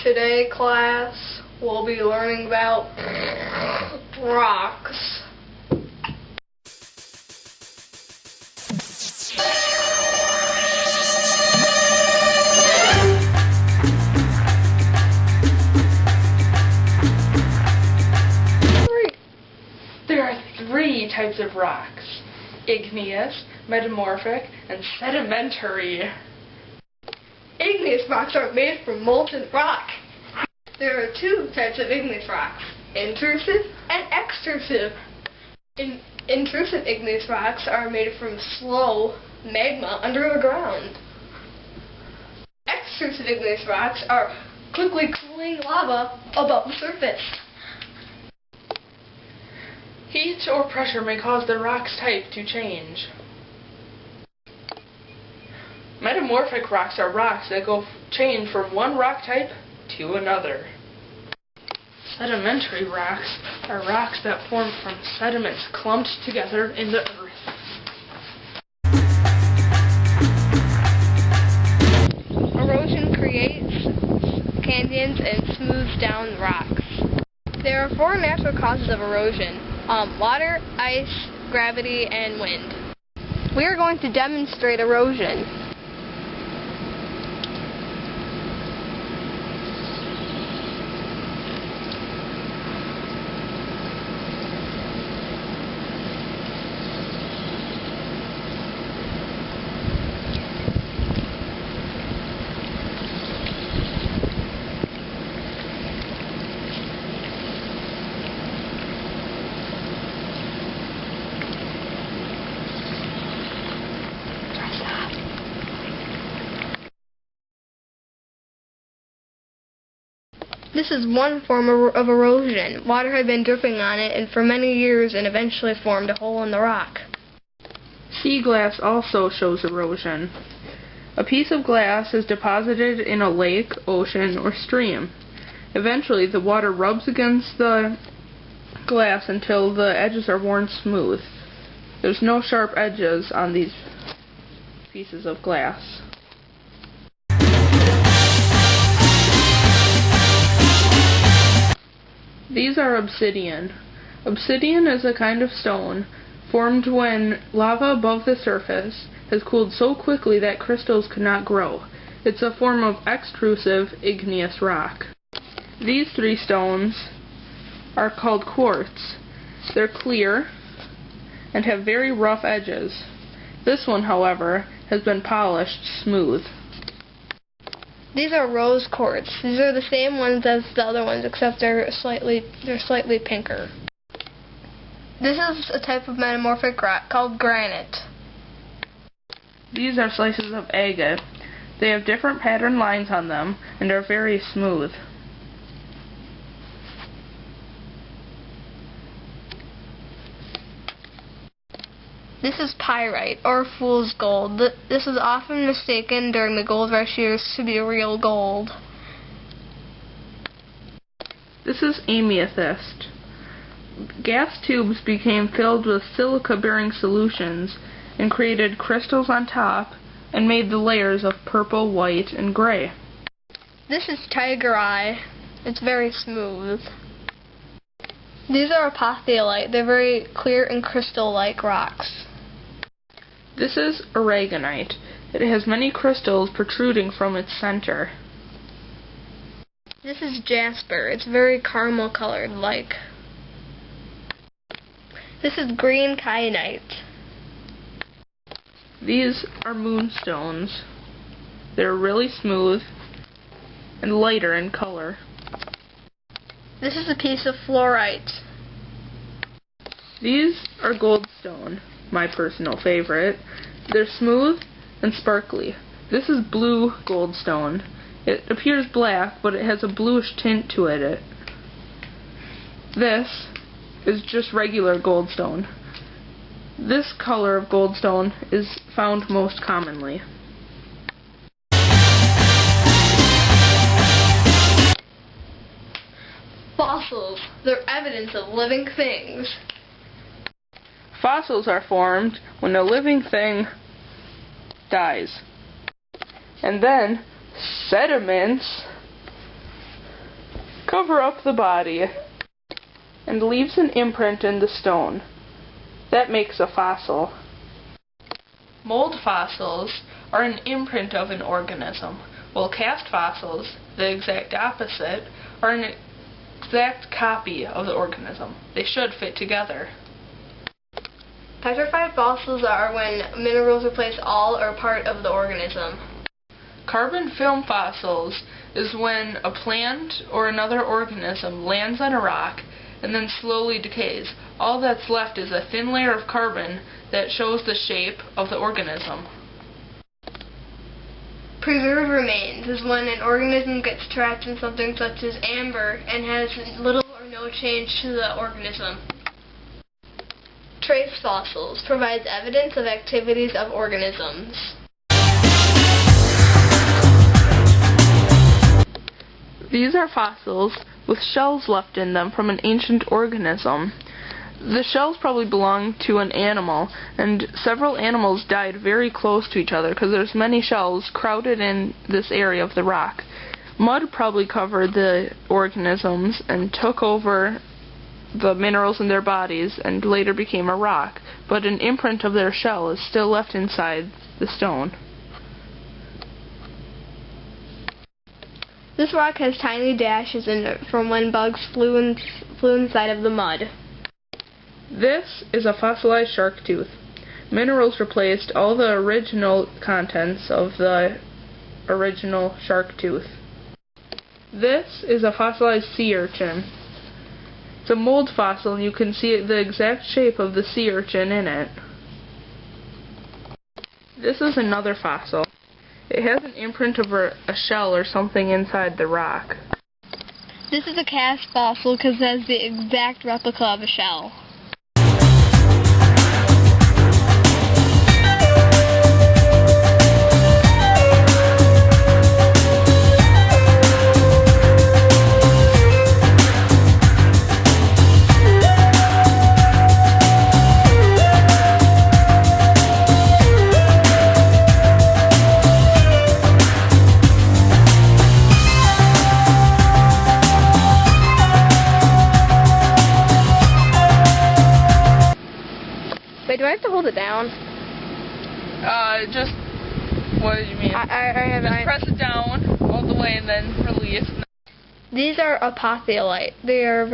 Today, class, we'll be learning about rocks. There are three types of rocks: igneous, metamorphic, and sedimentary. Igneous rocks are made from molten rock. There are two types of igneous rocks: intrusive and extrusive. Intrusive igneous rocks are made from slow magma under the ground. Extrusive igneous rocks are quickly cooling lava above the surface. Heat or pressure may cause the rock's type to change. Metamorphic rocks are rocks that change from one rock type to another. Sedimentary rocks are rocks that form from sediments clumped together in the earth. Erosion creates canyons and smooths down rocks. There are four natural causes of erosion: water, ice, gravity, and wind. We are going to demonstrate erosion. This is one form of erosion. Water had been dripping on it and for many years and eventually formed a hole in the rock. Sea glass also shows erosion. A piece of glass is deposited in a lake, ocean, or stream. Eventually, the water rubs against the glass until the edges are worn smooth. There's no sharp edges on these pieces of glass. These are obsidian. Obsidian is a kind of stone formed when lava above the surface has cooled so quickly that crystals could not grow. It's a form of extrusive igneous rock. These three stones are called quartz. They're clear and have very rough edges. This one, however, has been polished smooth. These are rose quartz. These are the same ones as the other ones, except they're slightly pinker. This is a type of metamorphic rock called granite. These are slices of agate. They have different pattern lines on them and are very smooth. This is pyrite, or fool's gold. This is often mistaken during the gold rush years to be real gold. This is amethyst. Gas tubes became filled with silica-bearing solutions and created crystals on top and made the layers of purple, white, and gray. This is tiger eye. It's very smooth. These are apothiolite. They're very clear and crystal-like rocks. This is aragonite. It has many crystals protruding from its center. This is jasper. It's very caramel colored like. This is green kyanite. These are moonstones. They're really smooth and lighter in color. This is a piece of fluorite. These are goldstone, my personal favorite. They're smooth and sparkly. This is blue goldstone. It appears black, but it has a bluish tint to it. This is just regular goldstone. This color of goldstone is found most commonly. Fossils. They're evidence of living things. Fossils are formed when a living thing dies. And then sediments cover up the body and leaves an imprint in the stone. That makes a fossil. Mold fossils are an imprint of an organism, while cast fossils, the exact opposite, are an exact copy of the organism. They should fit together. Petrified fossils are when minerals replace all or part of the organism. Carbon film fossils is when a plant or another organism lands on a rock and then slowly decays. All that's left is a thin layer of carbon that shows the shape of the organism. Preserved remains is when an organism gets trapped in something such as amber and has little or no change to the organism. Trace fossils provides evidence of activities of organisms. These are fossils with shells left in them from an ancient organism. The shells probably belong to an animal, and several animals died very close to each other because there's many shells crowded in this area of the rock. Mud probably covered the organisms and took over the minerals in their bodies and later became a rock, but an imprint of their shell is still left inside the stone. This rock has tiny dashes in it from when bugs flew inside of the mud. This is a fossilized shark tooth. Minerals replaced all the original contents of the original shark tooth. This is a fossilized sea urchin. It's a mold fossil, and you can see the exact shape of the sea urchin in it. This is another fossil. It has an imprint of a shell or something inside the rock. This is a cast fossil because it has the exact replica of a shell. Wait, do I have to hold it down? Just, what do you mean? Just press it down all the way and then release. These are apothiolite. They are